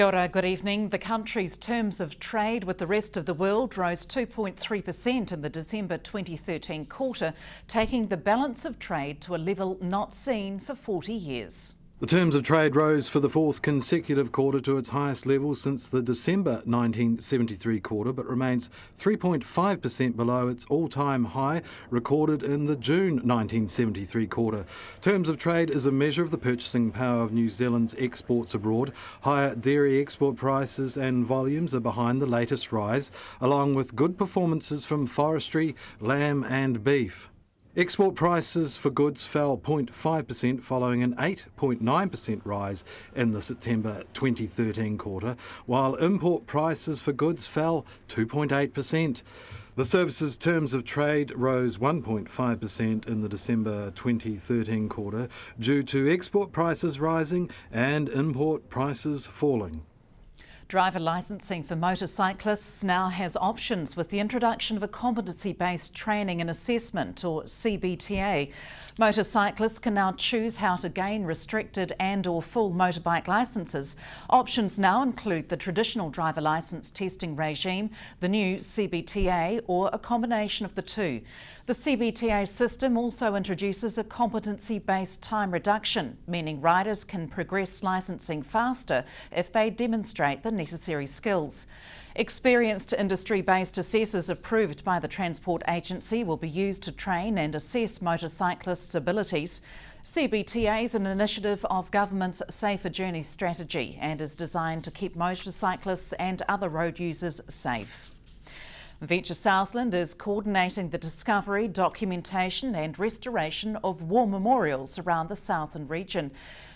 Kia ora, good evening. The country's terms of trade with the rest of the world rose 2.3% in the December 2013 quarter, taking the balance of trade to a level not seen for 40 years. The terms of trade rose for the fourth consecutive quarter to its highest level since the December 1973 quarter, but remains 3.5% below its all-time high recorded in the June 1973 quarter. Terms of trade is a measure of the purchasing power of New Zealand's exports abroad. Higher dairy export prices and volumes are behind the latest rise, along with good performances from forestry, lamb and beef. Export prices for goods fell 0.5% following an 8.9% rise in the September 2013 quarter, while import prices for goods fell 2.8%. The services terms of trade rose 1.5% in the December 2013 quarter due to export prices rising and import prices falling. Driver licensing for motorcyclists now has options with the introduction of a competency-based training and assessment, or CBTA. Motorcyclists can now choose how to gain restricted and/or full motorbike licences. Options now include the traditional driver licence testing regime, the new CBTA, or a combination of the two. The CBTA system also introduces a competency-based time reduction, meaning riders can progress licensing faster if they demonstrate the necessary skills. Experienced industry-based assessors approved by the Transport Agency will be used to train and assess motorcyclists' abilities. CBTA is an initiative of Government's Safer Journeys strategy and is designed to keep motorcyclists and other road users safe. Venture Southland is coordinating the discovery, documentation and restoration of war memorials around the Southland region.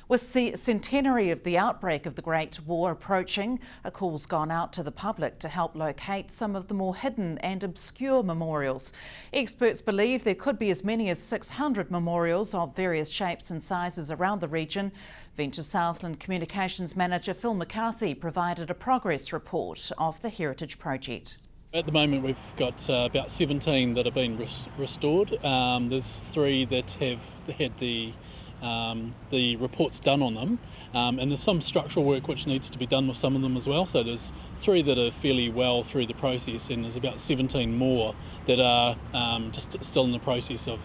With the centenary of the outbreak of the Great War approaching, a call's gone out to the public to help locate some of the more hidden and obscure memorials. Experts believe there could be as many as 600 memorials of various shapes and sizes around the region. Venture Southland Communications Manager Phil McCarthy provided a progress report of the Heritage Project. At the moment we've got about 17 that have been restored. There's 3 that have had the reports done on them, and there's some structural work which needs to be done with some of them as well. So there's 3 that are fairly well through the process, and there's about 17 more that are just still in the process of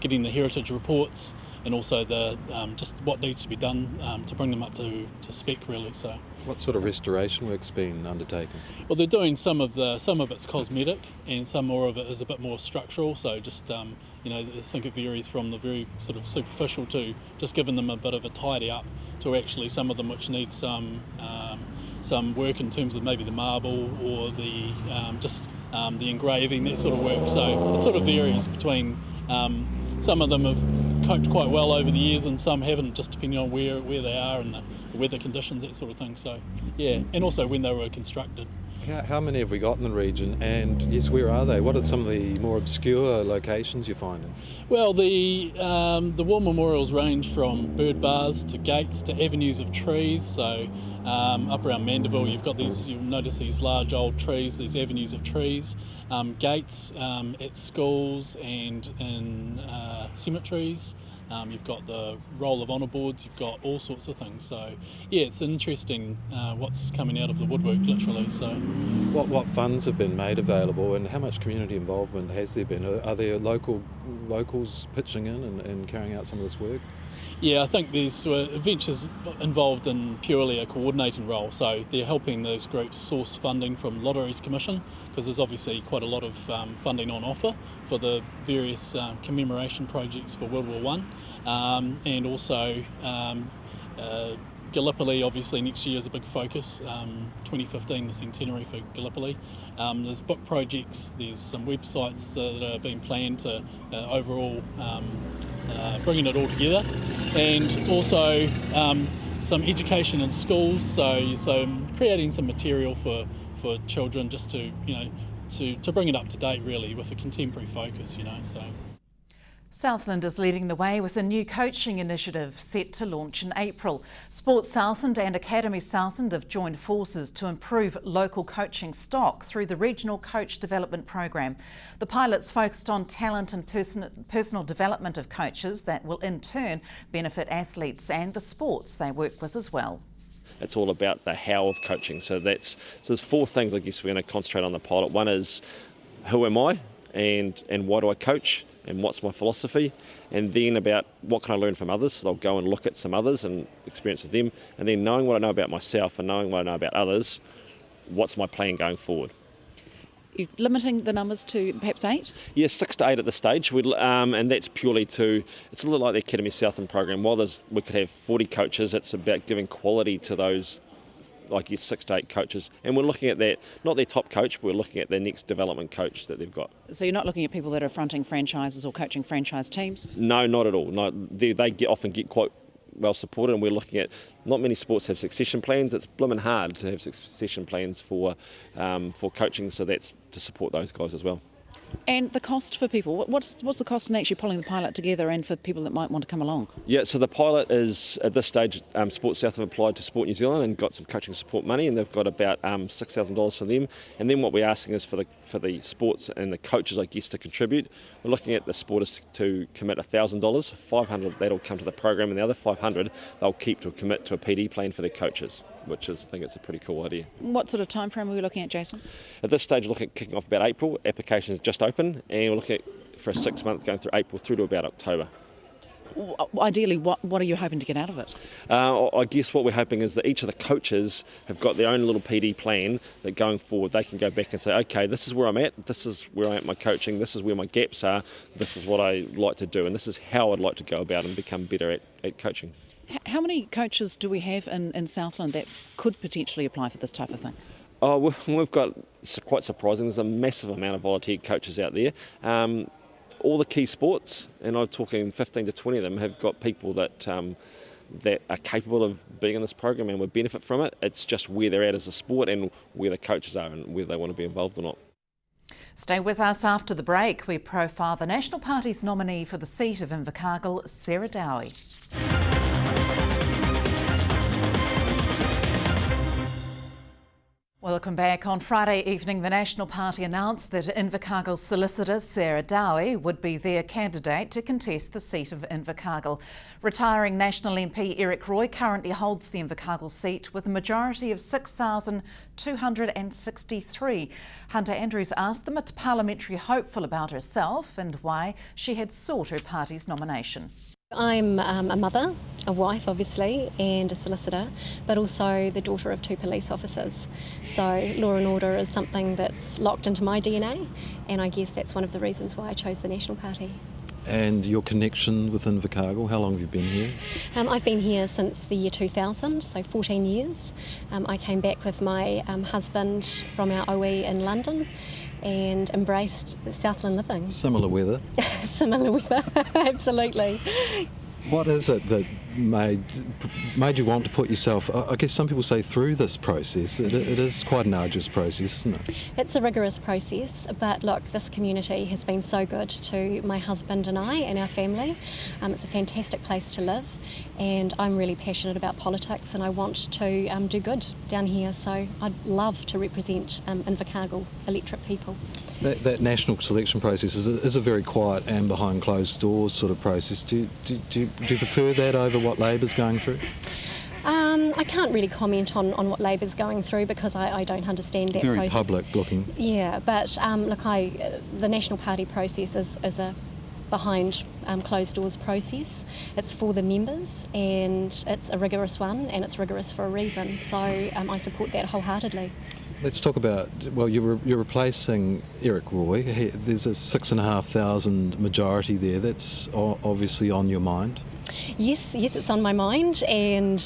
getting the heritage reports, and also the just what needs to be done to bring them up to spec really. So what sort of restoration work's been undertaken? Well, they're doing some of it's cosmetic and some more of it is a bit more structural, so just I think it varies from the very sort of superficial to just giving them a bit of a tidy up to actually some of them which need some work in terms of maybe the marble or the the engraving, that sort of work. So it sort of varies between some of them have coped quite well over the years and some haven't, just depending on where they are and the weather conditions, that sort of thing. So yeah, and also when they were constructed. How many have we got in the region, and yes, where are they? What are some of the more obscure locations you're finding? Well, the war memorials range from bird baths to gates to avenues of trees. So up around Mandeville you'll notice these large old trees, these avenues of trees, gates at schools and in cemeteries. You've got the roll of honour boards, you've got all sorts of things. So yeah, it's interesting what's coming out of the woodwork literally. So what funds have been made available, and how much community involvement has there been? Are there locals pitching in and carrying out some of this work? Yeah, I think there's Ventures involved in purely a coordinating role, so they're helping those groups source funding from Lotteries Commission, because there's obviously quite a lot of funding on offer for the various commemoration projects for World War I, and also Gallipoli obviously next year is a big focus, 2015 the centenary for Gallipoli. There's book projects, there's some websites that are being planned to overall bringing it all together, and also some education in schools, so creating some material for children just to bring it up to date really with a contemporary focus, so. Southland is leading the way with a new coaching initiative set to launch in April. Sports Southland and Academy Southland have joined forces to improve local coaching stock through the Regional Coach Development Program. The pilot's focused on talent and personal development of coaches that will in turn benefit athletes and the sports they work with as well. It's all about the how of coaching. So there's 4 things I guess we're going to concentrate on the pilot. One is, who am I, and why do I coach, and what's my philosophy, and then about what can I learn from others. So they'll go and look at some others and experience with them, and then knowing what I know about myself and knowing what I know about others, what's my plan going forward. You're limiting the numbers to perhaps 8? Yeah, 6 to 8 at this stage, and that's purely it's a little like the Academy Southland program. While we could have 40 coaches, it's about giving quality to those, like 6 to 8 coaches. And we're looking at that, not their top coach, but we're looking at their next development coach that they've got. So you're not looking at people that are fronting franchises or coaching franchise teams? No, not at all. No, they often get quite well supported, and we're looking at, not many sports have succession plans. It's blooming hard to have succession plans for coaching, so that's to support those guys as well. And the cost for people, what's the cost in actually pulling the pilot together, and for people that might want to come along? Yeah, so the pilot is, at this stage, Sport South have applied to Sport New Zealand and got some coaching support money, and they've got about $6,000 for them. And then what we're asking is for the sports and the coaches, I guess, to contribute. We're looking at the sporters to commit $1,000, $500 that'll come to the program, and the other $500 they'll keep to commit to a PD plan for their coaches, which is, I think it's a pretty cool idea. What sort of time frame are we looking at, Jason? At this stage, we're looking at kicking off about April. Applications just open, and we're looking at for a 6 month going through April through to about October. Ideally, what are you hoping to get out of it? I guess what we're hoping is that each of the coaches have got their own little PD plan that going forward they can go back and say, okay, this is where I'm at, this is where I am at my coaching, this is where my gaps are, this is what I like to do, and this is how I'd like to go about and become better at coaching. How many coaches do we have in Southland that could potentially apply for this type of thing? Oh, we've got, quite surprising, there's a massive amount of volunteer coaches out there. All the key sports, and I'm talking 15 to 20 of them, have got people that are capable of being in this program and would benefit from it. It's just where they're at as a sport and where the coaches are and whether they want to be involved or not. Stay with us after the break. We profile the National Party's nominee for the seat of Invercargill, Sarah Dowie. Welcome back. On Friday evening, the National Party announced that Invercargill solicitor Sarah Dowie would be their candidate to contest the seat of Invercargill. Retiring National MP Eric Roy currently holds the Invercargill seat with a majority of 6,263. Hunter Andrews asked the parliamentary hopeful about herself and why she had sought her party's nomination. I'm a mother, a wife obviously, and a solicitor, but also the daughter of 2 police officers. So law and order is something that's locked into my DNA, and I guess that's one of the reasons why I chose the National Party. And your connection with Invercargill, how long have you been here? I've been here since the year 2000, so 14 years. I came back with my husband from our OE in London and embraced Southland living. Similar weather? Similar weather, absolutely. What is it that made you want to put yourself, I guess some people say, through this process? It is quite an arduous process, isn't it? It's a rigorous process, but look, this community has been so good to my husband and I and our family. It's a fantastic place to live, and I'm really passionate about politics, and I want to do good down here, so I'd love to represent Invercargill electorate people. That national selection process is a very quiet and behind closed doors sort of process. Do you prefer that over what Labor's going through? I can't really comment on what Labor's going through because I don't understand that very process. Very public looking. Yeah, but look, the National Party process is a behind closed doors process. It's for the members, and it's a rigorous one, and it's rigorous for a reason. So I support that wholeheartedly. Let's talk about, well, you're replacing Eric Roy. There's a 6,500 majority there. That's obviously on your mind. Yes, it's on my mind, and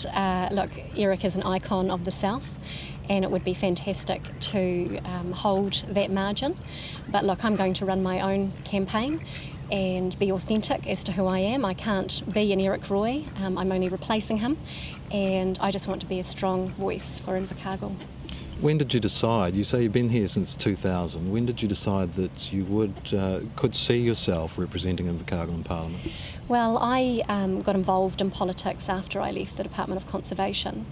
look, Eric is an icon of the South, and it would be fantastic to hold that margin. But look, I'm going to run my own campaign and be authentic as to who I am. I can't be an Eric Roy, I'm only replacing him, and I just want to be a strong voice for Invercargill. When did you decide? You say you've been here since 2000. When did you decide that you could see yourself representing Invercargill in Parliament? Well, I got involved in politics after I left the Department of Conservation.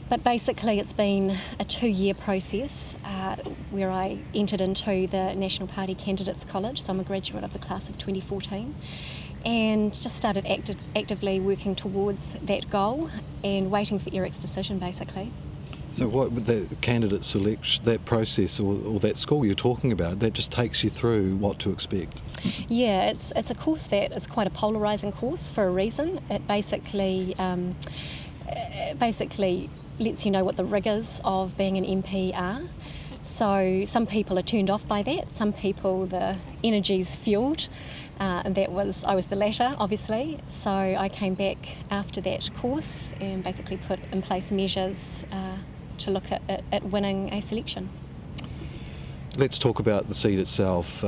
But basically it's been a 2-year process where I entered into the National Party Candidates College, so I'm a graduate of the class of 2014. and just started actively working towards that goal and waiting for Eric's decision, basically. So what with the candidate selection, that process or that school you're talking about, that just takes you through what to expect? Yeah, it's a course that is quite a polarising course for a reason. It basically lets you know what the rigours of being an MP are. So some people are turned off by that, some people the energy's fuelled, and I was the latter, obviously. So I came back after that course and basically put in place measures to look at winning a selection. Let's talk about the seat itself.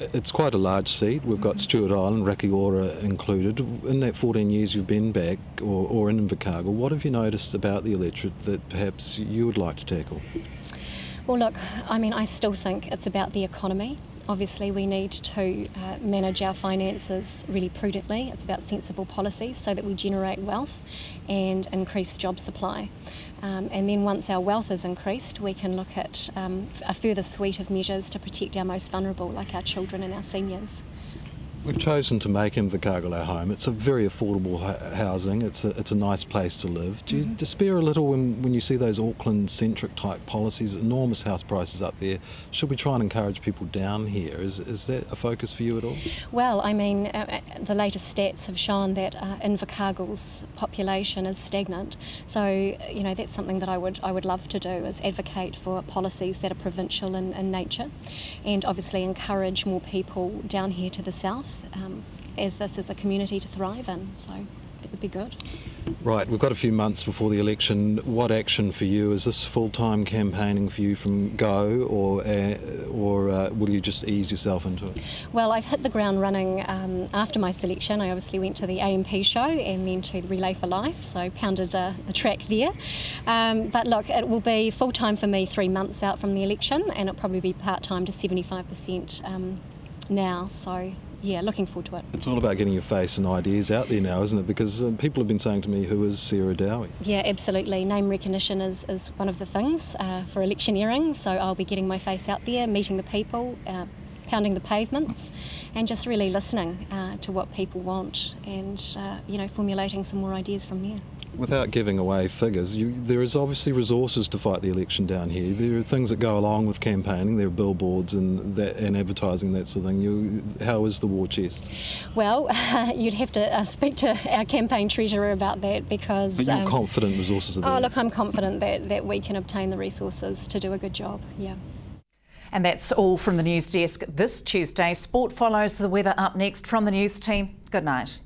It's quite a large seat. We've got Stewart Island, Rakiora included. In that 14 years you've been back, or in Invercargill, what have you noticed about the electorate that perhaps you would like to tackle? Well, look, I mean, I still think it's about the economy. Obviously, we need to manage our finances really prudently. It's about sensible policies so that we generate wealth and increase job supply. And then once our wealth is increased, we can look at a further suite of measures to protect our most vulnerable, like our children and our seniors. We've chosen to make Invercargill our home. It's a very affordable housing. It's a nice place to live. Do you despair a little when you see those Auckland-centric type policies, enormous house prices up there? Should we try and encourage people down here? Is that a focus for you at all? Well, I mean, the latest stats have shown that Invercargill's population is stagnant. So, you know, that's something that I would love to do, is advocate for policies that are provincial in nature, and obviously encourage more people down here to the south. As this is a community to thrive in, so that would be good. Right, we've got a few months before the election. What action for you? Is this full-time campaigning for you from go, or will you just ease yourself into it? Well, I've hit the ground running after my selection. I obviously went to the AMP show and then to the Relay for Life, so pounded the track there. But look, it will be full-time for me 3 months out from the election, and it'll probably be part-time to 75% now, so yeah, looking forward to it. It's all about getting your face and ideas out there now, isn't it? Because people have been saying to me, who is Sarah Dowie? Yeah, absolutely. Name recognition is one of the things for electioneering, so I'll be getting my face out there, meeting the people, pounding the pavements, and just really listening to what people want, and formulating some more ideas from there. Without giving away figures, there is obviously resources to fight the election down here. There are things that go along with campaigning. There are billboards and advertising, that sort of thing. How is the war chest? Well, you'd have to speak to our campaign treasurer about that, because... But you're confident resources are there? Oh, look, I'm confident that we can obtain the resources to do a good job, yeah. And that's all from the news desk this Tuesday. Sport follows, the weather up next from the news team. Good night.